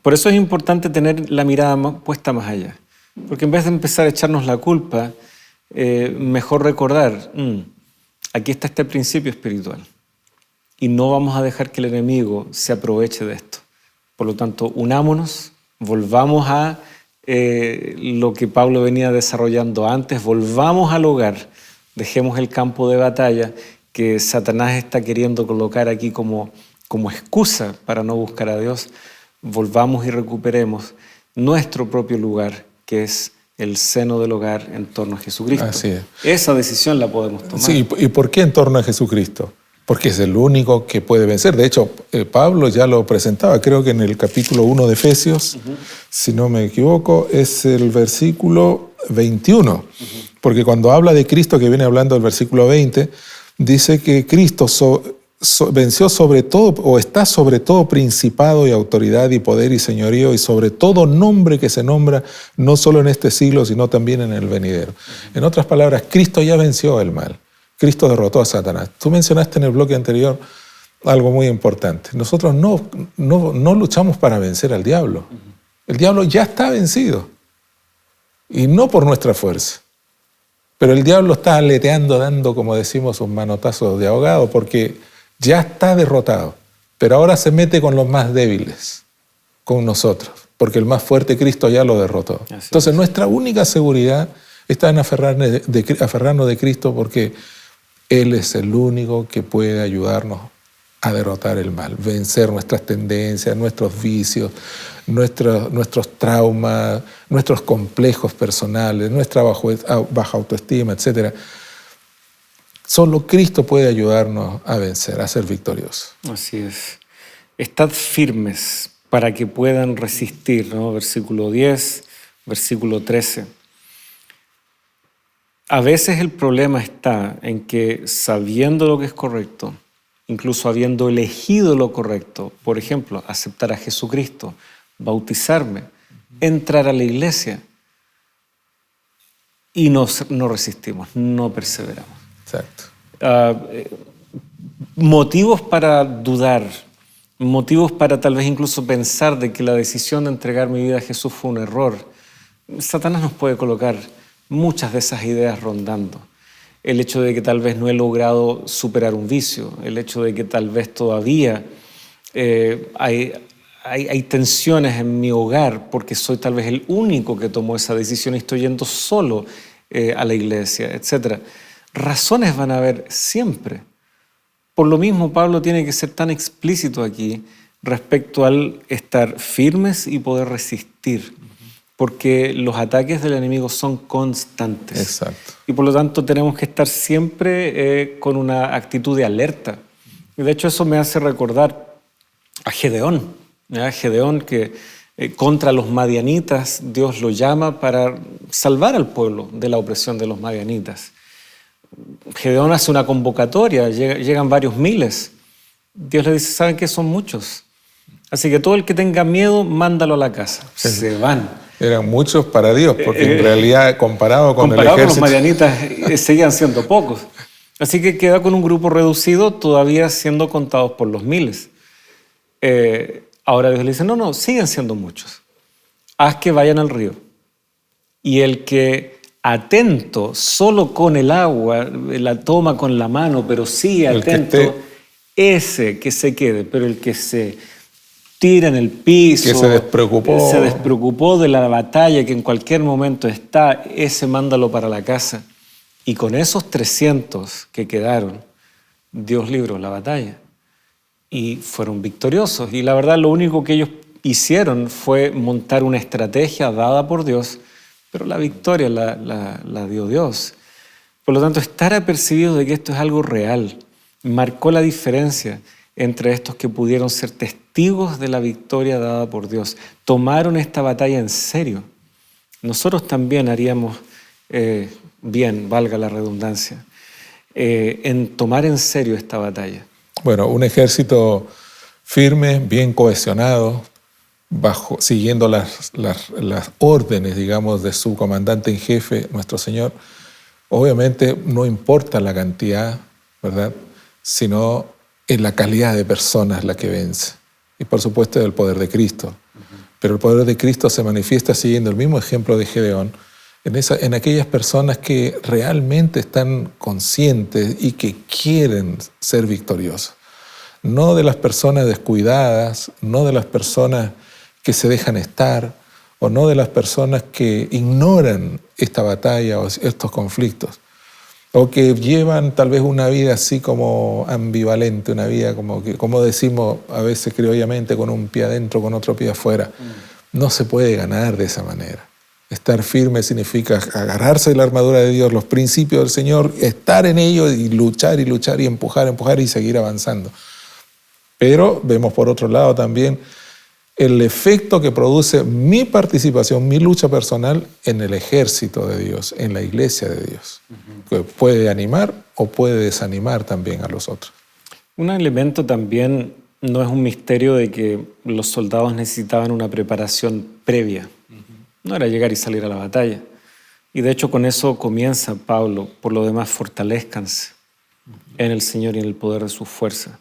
por eso es importante tener la mirada puesta más allá. Porque en vez de empezar a echarnos la culpa, mejor recordar, aquí está este principio espiritual y no vamos a dejar que el enemigo se aproveche de esto. Por lo tanto, unámonos, volvamos a lo que Pablo venía desarrollando antes, volvamos al hogar, dejemos el campo de batalla que Satanás está queriendo colocar aquí como excusa para no buscar a Dios, volvamos y recuperemos nuestro propio lugar, que es el seno del hogar en torno a Jesucristo. Así es. Esa decisión la podemos tomar. Sí, ¿y por qué en torno a Jesucristo? Porque es el único que puede vencer. De hecho, Pablo ya lo presentaba, creo que en el capítulo 1 de Efesios, si no me equivoco, es el versículo 21. Porque cuando habla de Cristo, que viene hablando del versículo 20, dice que Cristo venció sobre todo, o está sobre todo principado y autoridad y poder y señorío y sobre todo nombre que se nombra no solo en este siglo, sino también en el venidero. En otras palabras, Cristo ya venció el mal. Cristo derrotó a Satanás. Tú mencionaste en el bloque anterior algo muy importante. Nosotros no luchamos para vencer al diablo. El diablo ya está vencido. Y no por nuestra fuerza. Pero el diablo está aleteando, dando, como decimos, un manotazo de ahogado, porque ya está derrotado. Pero ahora se mete con los más débiles, con nosotros. porque el más fuerte, Cristo, ya lo derrotó. Entonces nuestra única seguridad está en aferrarnos de Cristo, porque Él es el único que puede ayudarnos a derrotar el mal, vencer nuestras tendencias, nuestros vicios, nuestros traumas, nuestros complejos personales, nuestra baja autoestima, etc. Solo Cristo puede ayudarnos a vencer, a ser victoriosos. Así es. Estad firmes para que puedan resistir, ¿no? Versículo 10, versículo 13. A veces el problema está en que, sabiendo lo que es correcto, incluso habiendo elegido lo correcto, por ejemplo, aceptar a Jesucristo, bautizarme, entrar a la iglesia, y no resistimos, no perseveramos. Exacto. Motivos para dudar, motivos para tal vez incluso pensar de que la decisión de entregar mi vida a Jesús fue un error. Satanás nos puede colocar muchas de esas ideas rondando. El hecho de que tal vez no he logrado superar un vicio, el hecho de que tal vez todavía hay tensiones en mi hogar porque soy tal vez el único que tomó esa decisión y estoy yendo solo a la iglesia, etc. Razones van a haber siempre. Por lo mismo, Pablo tiene que ser tan explícito aquí respecto al estar firmes y poder resistir, porque los ataques del enemigo son constantes. Exacto. Y por lo tanto tenemos que estar siempre con una actitud de alerta. Y de hecho eso me hace recordar a Gedeón. Gedeón, que contra los madianitas Dios lo llama para salvar al pueblo de la opresión de los madianitas. Gedeón hace una convocatoria, llegan varios miles. Dios le dice, ¿saben qué? Son muchos. Así que todo el que tenga miedo, mándalo a la casa. Se van. Eran muchos para Dios, porque en realidad comparado con el ejército... Con los madianitas seguían siendo pocos. Así que queda con un grupo reducido, todavía siendo contados por los miles. Ahora Dios le dice, no, siguen siendo muchos. Haz que vayan al río. Y el que atento, solo con el agua, la toma con la mano, pero sí atento, ese que se quede, pero el que se tira en el piso, que se despreocupó de la batalla que en cualquier momento está, ese mándalo para la casa. Y con esos 300 que quedaron, Dios libró la batalla y fueron victoriosos. Y la verdad, lo único que ellos hicieron fue montar una estrategia dada por Dios, pero la victoria la dio Dios. Por lo tanto, estar apercibido de que esto es algo real marcó la diferencia entre estos que pudieron ser testigos de la victoria dada por Dios. Tomaron esta batalla en serio. Nosotros también haríamos bien, valga la redundancia, en tomar en serio esta batalla. Bueno, un ejército firme, bien cohesionado, siguiendo las órdenes, digamos, de su comandante en jefe, nuestro Señor. Obviamente no importa la cantidad, ¿verdad?, sino en la calidad de personas la que vence. Y por supuesto el poder de Cristo. Pero el poder de Cristo se manifiesta siguiendo el mismo ejemplo de Gedeón, en aquellas personas que realmente están conscientes y que quieren ser victoriosas. No de las personas descuidadas, no de las personas que se dejan estar, o no de las personas que ignoran esta batalla o estos conflictos, o que llevan tal vez una vida así como ambivalente, una vida como decimos a veces criollamente, con un pie adentro, con otro pie afuera. No se puede ganar de esa manera. Estar firme significa agarrarse de la armadura de Dios, los principios del Señor, estar en ello y luchar y empujar y seguir avanzando. Pero vemos por otro lado también el efecto que produce mi participación, mi lucha personal en el ejército de Dios, en la iglesia de Dios, que puede animar o puede desanimar también a los otros. Un elemento también, no es un misterio de que los soldados necesitaban una preparación previa. No era llegar y salir a la batalla. Y de hecho con eso comienza Pablo. Por lo demás, fortalezcanse en el Señor y en el poder de su fuerza.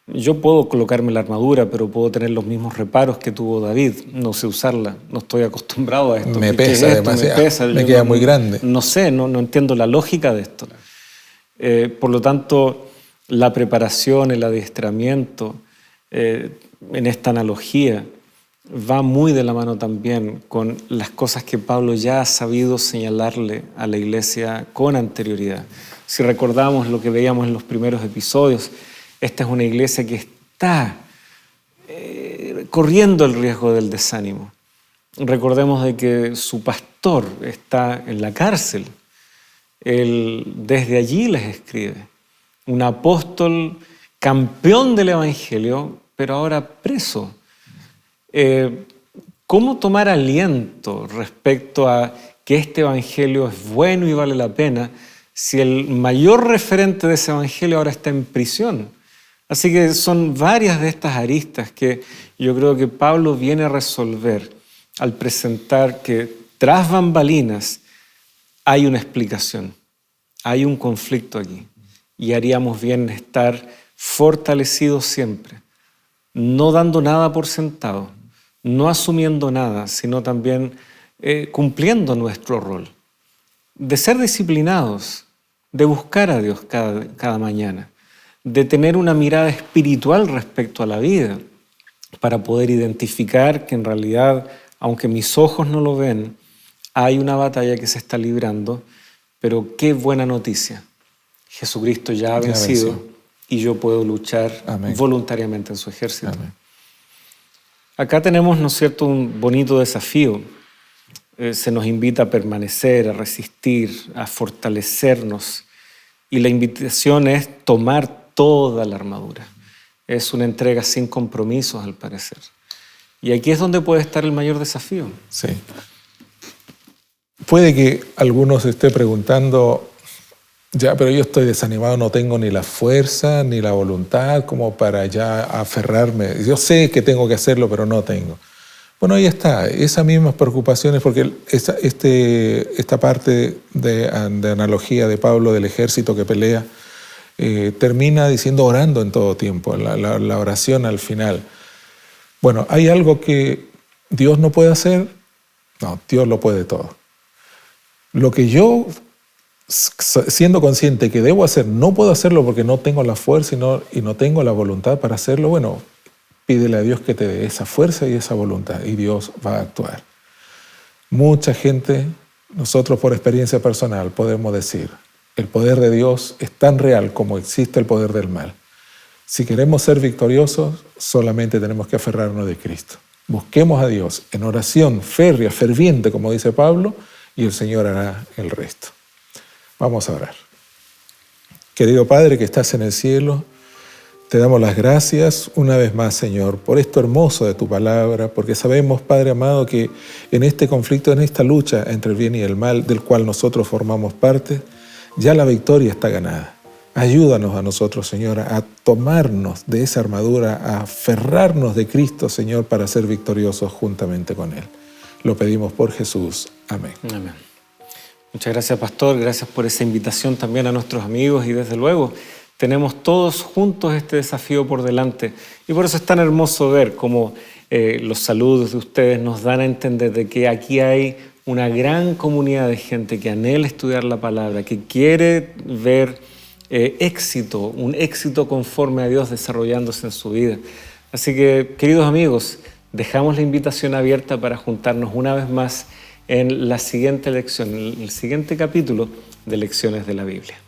Yo puedo colocarme la armadura, pero puedo tener los mismos reparos que tuvo David. No sé usarla, no estoy acostumbrado a esto. Me pesa demasiado, me queda muy grande. No sé, no entiendo la lógica de esto. Por lo tanto, la preparación, el adiestramiento, en esta analogía, va muy de la mano también con las cosas que Pablo ya ha sabido señalarle a la iglesia con anterioridad. Si recordamos lo que veíamos en los primeros episodios, esta es una iglesia que está corriendo el riesgo del desánimo. Recordemos de que su pastor está en la cárcel. Él desde allí les escribe. Un apóstol campeón del evangelio, pero ahora preso. ¿Cómo tomar aliento respecto a que este evangelio es bueno y vale la pena si el mayor referente de ese evangelio ahora está en prisión? Así que son varias de estas aristas que yo creo que Pablo viene a resolver al presentar que tras bambalinas hay una explicación, hay un conflicto aquí y haríamos bien en estar fortalecidos siempre, no dando nada por sentado, no asumiendo nada, sino también cumpliendo nuestro rol, de ser disciplinados, de buscar a Dios cada mañana, de tener una mirada espiritual respecto a la vida, para poder identificar que en realidad, aunque mis ojos no lo ven, hay una batalla que se está librando, pero qué buena noticia. Jesucristo ya ha vencido y yo puedo luchar voluntariamente en su ejército. Amén. Acá tenemos, ¿no es cierto?, un bonito desafío. Se nos invita a permanecer, a resistir, a fortalecernos. Y la invitación es tomar toda la armadura. Es una entrega sin compromisos, al parecer. Y aquí es donde puede estar el mayor desafío. Sí. Puede que algunos se esté preguntando, ya, pero yo estoy desanimado, no tengo ni la fuerza ni la voluntad como para ya aferrarme. Yo sé que tengo que hacerlo, pero no tengo. Bueno, ahí está, esas mismas preocupaciones, porque esta parte de analogía de Pablo del ejército que pelea, termina diciendo orando en todo tiempo, la oración al final. Bueno, ¿hay algo que Dios no puede hacer? No, Dios lo puede todo. Lo que yo, siendo consciente que debo hacer, no puedo hacerlo porque no tengo la fuerza y no tengo la voluntad para hacerlo, bueno, pídele a Dios que te dé esa fuerza y esa voluntad y Dios va a actuar. Mucha gente, nosotros por experiencia personal podemos decir, el poder de Dios es tan real como existe el poder del mal. Si queremos ser victoriosos, solamente tenemos que aferrarnos de Cristo. Busquemos a Dios en oración férrea, ferviente, como dice Pablo, y el Señor hará el resto. Vamos a orar. Querido Padre que estás en el cielo, te damos las gracias una vez más, Señor, por esto hermoso de tu palabra, porque sabemos, Padre amado, que en este conflicto, en esta lucha entre el bien y el mal, del cual nosotros formamos parte, ya la victoria está ganada. Ayúdanos a nosotros, Señor, a tomarnos de esa armadura, a aferrarnos de Cristo, Señor, para ser victoriosos juntamente con Él. Lo pedimos por Jesús. Amén. Amén. Muchas gracias, pastor. Gracias por esa invitación también a nuestros amigos y desde luego tenemos todos juntos este desafío por delante y por eso es tan hermoso ver cómo los saludos de ustedes nos dan a entender de que aquí hay una gran comunidad de gente que anhela estudiar la palabra, que quiere ver éxito, un éxito conforme a Dios desarrollándose en su vida. Así que, queridos amigos, dejamos la invitación abierta para juntarnos una vez más en la siguiente lección, en el siguiente capítulo de Lecciones de la Biblia.